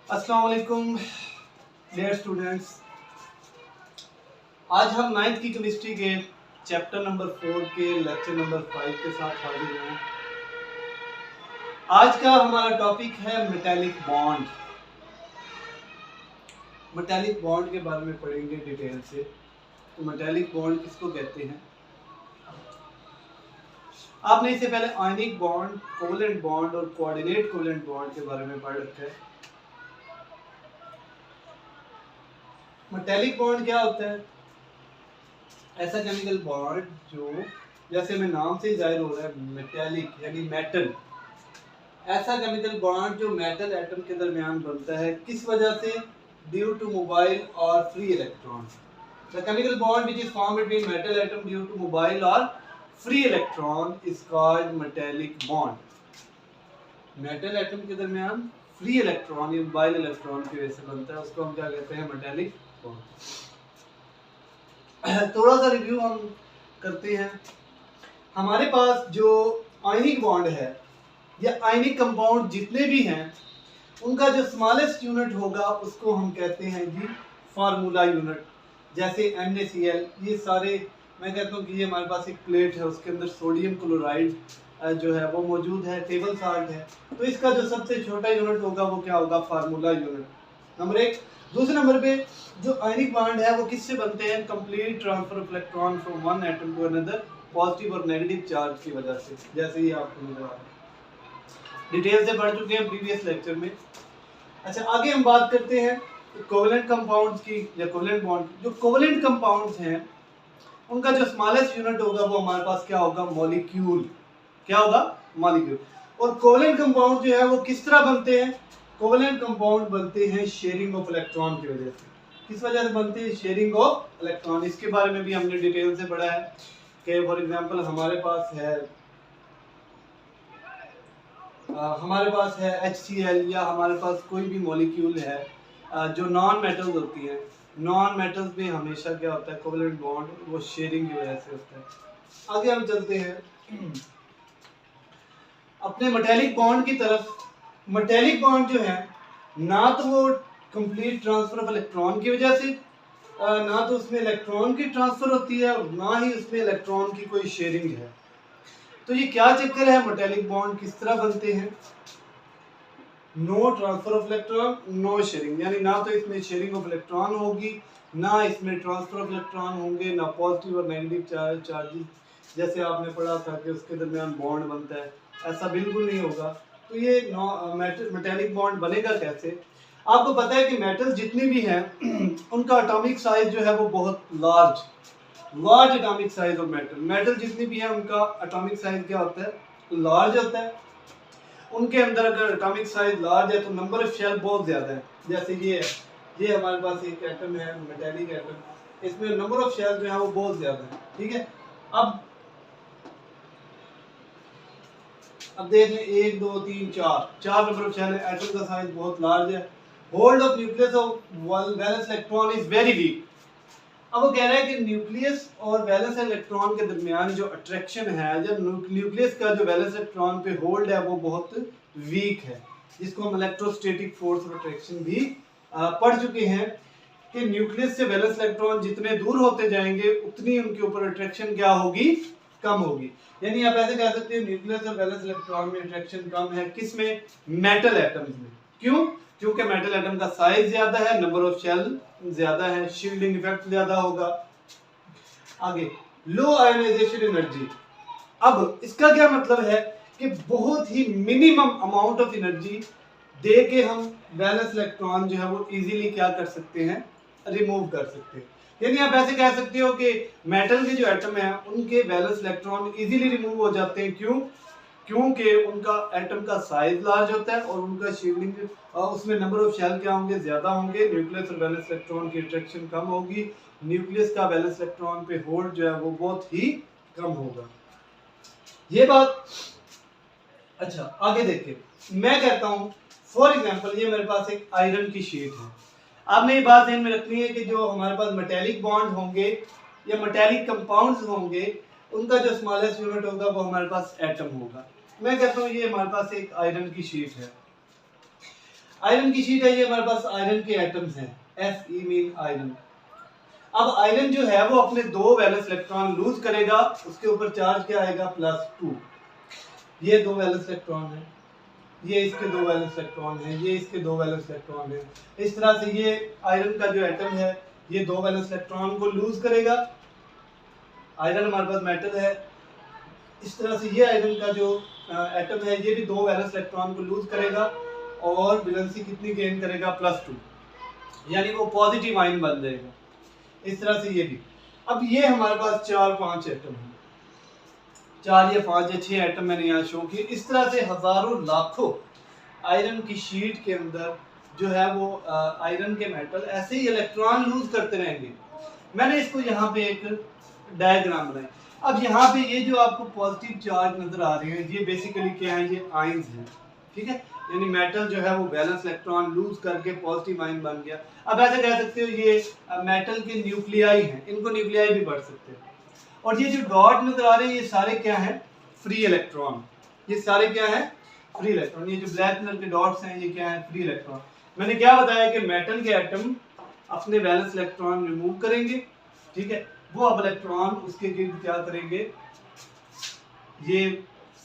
अस्सलाम वालेकुम dear students. आज हम नाइन्थ की केमिस्ट्री के चैप्टर नंबर 4 के लेक्चर नंबर 5 के साथ हाजिर हैं। आज का हमारा टॉपिक है मेटालिक बॉन्ड। मेटालिक बॉन्ड के बारे में पढ़ेंगे डिटेल से। तो मेटालिक बॉन्ड किसको कहते हैं? आपने इससे पहले आयनिक बॉन्ड, कोवलेंट बॉन्ड और कोऑर्डिनेट कोवलेंट बॉन्ड के बारे में पढ़ रखा है। मेटालिक बॉन्ड क्या होता है? ऐसा केमिकल बॉन्ड जो, जैसे में नाम से जाहिर हो रहा है, मेटालिक यानी मेटल, ऐसा केमिकल बॉन्ड जो मेटल एटम के दरमियान बनता है। किस वजह से? ड्यू टू मोबाइल और free electron. The chemical bond which is formed between metal atom due to mobile और free electron is called metallic bond. Metal atom के दरमियान फ्री इलेक्ट्रॉन या मोबाइल इलेक्ट्रॉन की वजह से बनता है, उसको हम क्या कहते हैं? Metallic bond. थोड़ा सा रिव्यू हम करते हैं। हमारे पास जो आयनिक बॉन्ड है या आयनिक कंपाउंड जितने भी हैं, उनका जो स्मॉलेस्ट यूनिट होगा उसको हम कहते हैं जी फार्मूला यूनिट। जैसे NaCl, ये सारे, मैं कहता हूँ कि ये हमारे पास एक प्लेट है, उसके अंदर सोडियम क्लोराइड जो है वो मौजूद है, टेबल साल्ट है। तो इसका जो सबसे छोटा यूनिट होगा वो क्या होगा? Formula unit. नंबर एक। दूसरे नंबर पे जो आयनिक बॉन्ड है वो किससे बनते हैं? Complete transfer of electron from one atom to another, positive और नेगेटिव चार्ज की वजह से, जैसे ही आपको नजर आ रहा है। डिटेल से पढ़ चुके हैं प्रीवियस लेक्चर में। अच्छा, आगे हम बात करते हैं कोवलेंट कंपाउंड्स की या कोवलेंट बॉन्ड। जो कोवलेंट कंपाउंड्स हैं उनका जो स्मॉलेस्ट यूनिट होगा वो हमारे पास क्या होगा? मॉलिक्यूल। क्या होगा? मॉलिक्यूल। और कोवलेंट कंपाउंड जो है वो किस तरह बनते हैं? कोवलेंट कंपाउंड बनते हैं शेयरिंग ऑफ इलेक्ट्रॉन की वजह से। किस वजह से बनते हैं? Sharing of electron. इसके बारे में भी हमने डिटेल से पढ़ा है कि फॉर एग्जांपल हमारे पास है HCl, या हमारे पास कोई भी मॉलिक्यूल है जो नॉन मेटल्स होती हैं। नॉन मेटल्स में हमेशा क्या होता है? कोवलेंट बॉन्ड वो शेयरिंग की वजह से होता है। आगे हम चलते हैं अपने मेटालिक बॉन्ड की तरफ। मेटालिक बॉन्ड जो है, ना तो वो कंप्लीट ट्रांसफर ऑफ इलेक्ट्रॉन की वजह से, ना तो उसमें इलेक्ट्रॉन की ट्रांसफर होती है और ना ही उसमें इलेक्ट्रॉन की कोई शेयरिंग है। तो ये क्या चक्कर है? मेटालिक बॉन्ड किस तरह बनते हैं? No transfer of electron, no sharing, यानी ना तो इसमें शेयरिंग ऑफ इलेक्ट्रॉन होगी, ना इसमें ट्रांसफर ऑफ इलेक्ट्रॉन होंगे, ना पॉजिटिव और नेगेटिव चार्जेस जैसे आपने पढ़ा था कि उसके दरमियान बॉन्ड बनता है, ऐसा बिल्कुल नहीं होगा। तो ये मेटालिक बॉन्ड बनेगा कैसे? आपको पता है कि मेटल जितनी भी हैं उनका एटॉमिक साइज जो है वो बहुत large atomic size of metal जितनी भी है उनका एटॉमिक साइज क्या होता है? लार्ज होता है। उनके अंदर अगर एटॉमिक साइज लार्ज है तो नंबर ऑफ शेल बहुत ज्यादा है। जैसे ये हमारे पास एक एटम है, मेटालिक एटम, इसमें नंबर ऑफ शेल जो है वो बहुत ज्यादा है। ठीक है, अब देख लें, 1 2 3 4 नंबर ऑफ शेल है। एटम का साइज बहुत लार्ज है। Hold of nucleus of valence electron is very weak. अब वो कह रहा है कि न्यूक्लियस और वैलेंस इलेक्ट्रॉन के दरमियान जो अट्रैक्शन है, जब न्यूक्लियस का जो वैलेंस इलेक्ट्रॉन पे होल्ड है वो बहुत वीक है, जिसको हम इलेक्ट्रोस्टैटिक फोर्स ऑफ अट्रैक्शन भी पढ़ चुके हैं कि न्यूक्लियस से वैलेंस इलेक्ट्रॉन जितने दूर होते जाएंगे उतनी उनके ऊपर अट्रैक्शन क्या होगी? कम होगी। यानी आप ऐसे कह सकते हैं न्यूक्लियस और वैलेंस इलेक्ट्रॉन में अट्रैक्शन कम है। किसमें? मेटल एटम्स में। क्यों? क्योंकि मेटल एटम का साइज ज्यादा है, नंबर ऑफ शेल ज्यादा है, शील्डिंग इफेक्ट ज्यादा होगा। आगे, लो आयोनाइजेशन एनर्जी। अब इसका क्या मतलब है कि बहुत ही मिनिमम अमाउंट ऑफ एनर्जी दे के हम वैलेंस इलेक्ट्रॉन जो है वो इजीली क्या कर सकते हैं? रिमूव कर सकते हैं। यानी आप ऐसे कह सकते हो कि मेटल के जो एटम है उनके वैलेंस इलेक्ट्रॉन इजीली रिमूव हो जाते हैं। क्यों? क्योंकि उनका एटम का साइज लार्ज होता है और उनका शील्डिंग, उसमें नंबर ऑफ शेल क्या होंगे? ज्यादा होंगे। न्यूक्लियस और वैलेंस इलेक्ट्रॉन की अट्रैक्शन कम होगी। न्यूक्लियस का वैलेंस इलेक्ट्रॉन पे होल्ड जो है वो बहुत ही कम होगा। ये बात। अच्छा, आगे देखिए, मैं कहता हूं फॉर एग्जांपल ये मेरे पास एक आयरन की शीट है। आपने ये बात ध्यान में रखनी है कि जो हमारे पास मेटालिक बॉन्ड होंगे या मेटालिक कंपाउंड्स होंगे, उनका जो स्मॉलेस्ट यूनिट होगा वो हमारे पास एटम होगा। मैं कहता हूँ ये हमारे पास एक आयरन की शीट है। आयरन की शीट है, ये हमारे पास आयरन के एटम्स हैं, Fe मीन आयरन। अब आयरन जो है वो अपने 2 वैलेंस इलेक्ट्रॉन लूज करेगा, उसके ऊपर चार्ज क्या आएगा +2। ये 2 वैलेंस इलेक्ट्रॉन है, ये इसके 2 वैलेंस इलेक्ट्रॉन है, ये इसके 2 वैलेंस इलेक्ट्रॉन है। इस तरह से ये आयरन का जो एटम है ये 2 वैलेंस इलेक्ट्रॉन को लूज करेगा। आयरन हमारे पास मेटल है, इस तरह से ये आयरन का जो एटम है ये भी 2 वैलेंस इलेक्ट्रॉन को लूज करेगा और वैलेंसी कितनी गेन करेगा +2, यानी वो पॉजिटिव आयन बन जाएगा। इस तरह से ये भी। अब ये हमारे पास 4-5 एटम हैं, 4 या 5 या 6 एटम मैंने यहाँ शो किए। इस तरह से हजारों लाखों आयरन की शीट के अंदर जो है वो आयरन के मेटल ऐसे ही इलेक्ट्रॉन लूज करते रहेंगे। मैंने इसको यहाँ पे एक डायग्राम बनाया। अब यहाँ पे ये जो आपको पॉजिटिव चार्ज नजर आ रहे हैं ये बेसिकली क्या है, ये आयंस हैं, ठीक है। यानी मेटल जो है वो वैलेंस इलेक्ट्रॉन लूज करके पॉजिटिव आयन बन गया। अब ऐसे कह सकते हो ये मेटल के न्यूक्लियाई हैं, इनको न्यूक्लियाई भी पढ़ सकते हैं। और ये जो डॉट नजर आ रहे हैं ये सारे क्या हैं, फ्री इलेक्ट्रॉन। ये सारे क्या है, फ्री इलेक्ट्रॉन। ये जो ब्लैक कलर के डॉट्स हैं ये क्या है, फ्री इलेक्ट्रॉन। मैंने क्या बताया कि मेटल के एटम अपने वैलेंस इलेक्ट्रॉन रिमूव करेंगे, ठीक है। वो अब इलेक्ट्रॉन उसके गिर्द क्या करेंगे, ये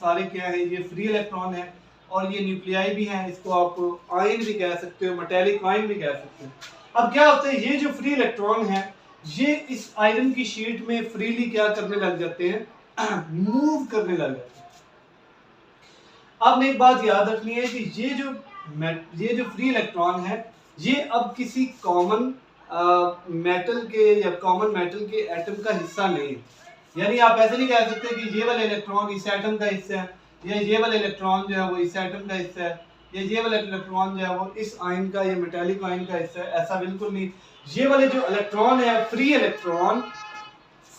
सारे क्या है, ये फ्री इलेक्ट्रॉन है और ये न्यूक्लियाई भी हैं। इसको आप आयन भी कह सकते हो, मेटेलिक आयन भी कह सकते हो। अब क्या होता है, ये जो फ्री इलेक्ट्रॉन है ये इस आयरन की शीट में फ्रीली क्या करने लग जाते हैं, मूव करने लग जाते हैं। आपने एक बात याद रखनी है कि ये जो फ्री इलेक्ट्रॉन है ये अब किसी कॉमन मेटल के या कॉमन मेटल के एटम का हिस्सा नहीं है। यानी आप ऐसे नहीं कह सकते कि ये वाला इलेक्ट्रॉन इस एटम का हिस्सा है, या ये वाला इलेक्ट्रॉन जो है वो इस एटम का हिस्सा है, या ये वाला इलेक्ट्रॉन जो है वो इस आयन का या मेटेलिक आयन का हिस्सा है। ऐसा बिल्कुल नहीं। ये वाले जो इलेक्ट्रॉन है, फ्री इलेक्ट्रॉन,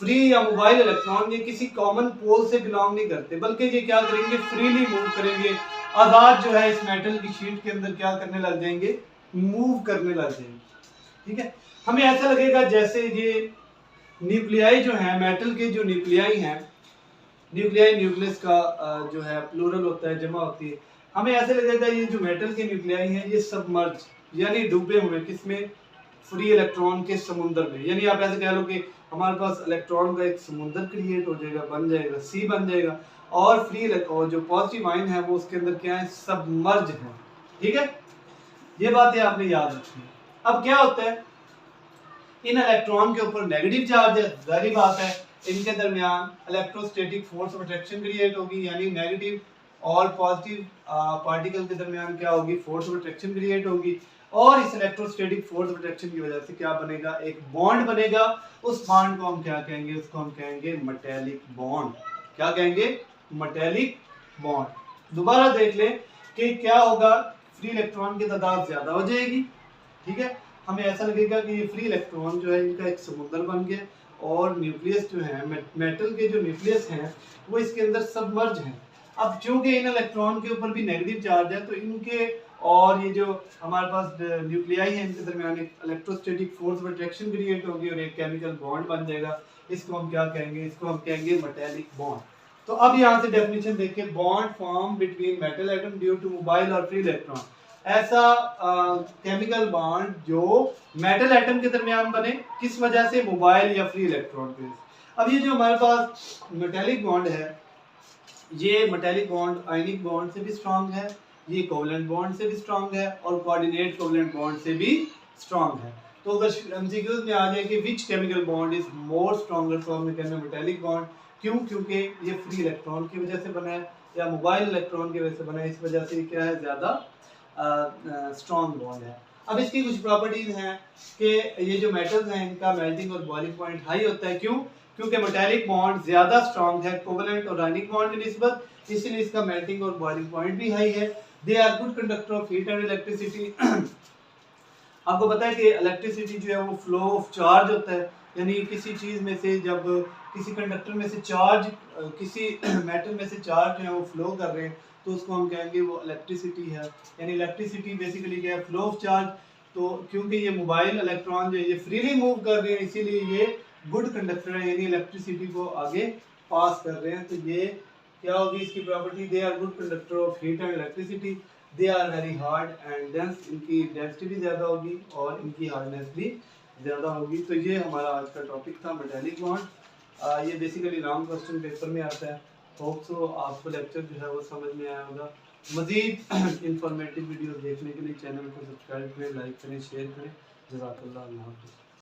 फ्री या मोबाइल इलेक्ट्रॉन, ये किसी कॉमन पोल से बिलोंग नहीं करते, बल्कि ये क्या करेंगे, फ्रीली मूव करेंगे। आजाद जो है इस मेटल की शीट के अंदर क्या करने लग जाएंगे, मूव करने लग जाएंगे, ठीक है। हमें ऐसा लगेगा जैसे ये न्यूक्लियाई जो है, मेटल के जो न्यूक्लियाई हैं, न्यूक्लियाई न्यूक्लियस का जो है प्लूरल होता है, जमा होती है। हमें ऐसे लगेगा ये जो मेटल के न्यूक्लियाई हैं ये सबमर्ज यानी डूबे हुए किसमें, फ्री इलेक्ट्रॉन के समुद्र में। यानी आप ऐसे कह लो कि हमारे पास इलेक्ट्रॉन का एक समुद्र क्रिएट हो जाएगा, बन जाएगा, सी बन जाएगा, और फ्री और जो पॉजिटिव आयन है वो उसके अंदर क्या है, सबमर्ज है, ठीक है। ये बातें आपने याद रखनी है। अब क्या होता है, इन इलेक्ट्रॉन के ऊपर नेगेटिव चार्ज है, जाहिर बात है इनके दरमियान electrostatic force of attraction create होगी, यानी नेगेटिव और पॉजिटिव पार्टिकल के दरमियान क्या होगी, फोर्स ऑफ अट्रैक्शन क्रिएट होगी। और इस इलेक्ट्रोस्टैटिक फोर्स ऑफ अट्रैक्शन की वजह से क्या बनेगा, एक बॉन्ड बनेगा। उस बॉन्ड को हम क्या कहेंगे, उसको हम कहेंगे मेटेलिक बॉन्ड। क्या कहेंगे, मेटेलिक बॉन्ड। दोबारा देख लें कि क्या होगा, फ्री इलेक्ट्रॉन की तादाद ज्यादा हो जाएगी, ठीक है। हमें ऐसा लगेगा कि ये फ्री इलेक्ट्रॉन जो है इनका एक समुद्र बन गया, और न्यूक्लियस जो है, मेटल के जो न्यूक्लियस हैं वो इसके अंदर सबमर्ज हैं। अब चूंकि इन इलेक्ट्रॉन के ऊपर भी नेगेटिव चार्ज है, तो इनके और ये जो हमारे पास न्यूक्लियाई है इनके दरमियान एक electrostatic force of attraction create होगी और एक केमिकल बॉन्ड बन जाएगा। इसको हम क्या कहेंगे, इसको हम कहेंगे मेटेलिक बॉन्ड। तो अब यहाँ से डेफिनेशन देखिए, bond form between metal atom due to mobile और फ्री इलेक्ट्रॉन। ऐसा केमिकल बॉन्ड जो मेटल एटम के दरमियान बने, किस वजह से, मोबाइल या फ्री इलेक्ट्रॉन के। अब ये जो हमारे पास मेटेलिक बॉन्ड है, ये मेटेलिक बॉन्ड आयनिक बॉन्ड से भी स्ट्रांग है, ये कोवलेंट बॉन्ड से भी स्ट्रांग है, और कोऑर्डिनेट कोवलेंट बॉन्ड से भी स्ट्रांग है। तो अगर एमसीक्यूज में आ जाए कि which chemical bond is more stronger, तो हमने कहना मेटेलिक बॉन्ड। क्यों, क्योंकि ये फ्री इलेक्ट्रॉन की वजह से बना है या मोबाइल इलेक्ट्रॉन की वजह से बना है, इस वजह से क्या है, ज्यादा स्ट्रॉन्ग बॉन्ड है। अब इसकी कुछ प्रॉपर्टीज हैं कि ये जो मेटल्स हैं इनका मेल्टिंग और बॉइलिंग पॉइंट हाई होता है। क्यों, क्योंकि मेटेलिक बॉन्ड ज्यादा स्ट्रॉन्ग है कोवलेंट और आयनिक बॉन्ड की निस्बत, इसलिए इसका मेल्टिंग और बॉइलिंग पॉइंट भी हाई है। They are good conductor of heat and electricity. आपको पता है कि इलेक्ट्रिसिटी जो है वो फ्लो ऑफ चार्ज होता है, यानी किसी चीज में से, जब किसी कंडक्टर में से चार्ज, किसी मेटल में से चार्ज जो है वो फ्लो कर रहे हैं, तो उसको हम कहेंगे वो इलेक्ट्रिसिटी है। यानी इलेक्ट्रिसिटी बेसिकली क्या है, फ्लो ऑफ चार्ज। तो क्योंकि ये मोबाइल इलेक्ट्रॉन जो है ये फ्रीली मूव कर रहे हैं, इसीलिए ये गुड कंडक्टर है, यानी इलेक्ट्रिसिटी को आगे पास कर रहे हैं। तो ये क्या होगी इसकी property, they are good conductor of heat and electricity. They are very hard and dense, इनकी डेंसिटी भी ज़्यादा होगी और इनकी हार्डनेस भी ज़्यादा होगी। तो ये हमारा आज का टॉपिक था मेटालिक बॉन्ड। ये बेसिकली लॉन्ग क्वेश्चन पेपर में आता है। होप सो आपको लेक्चर जो है वो समझ में आया होगा। मज़ीद इंफॉर्मेटिव वीडियो देखने के लिए चैनल को सब्सक्राइब करें, लाइक करें, शेयर करें। जज़ाकल्लाह, अल्लाह हाफ़िज़।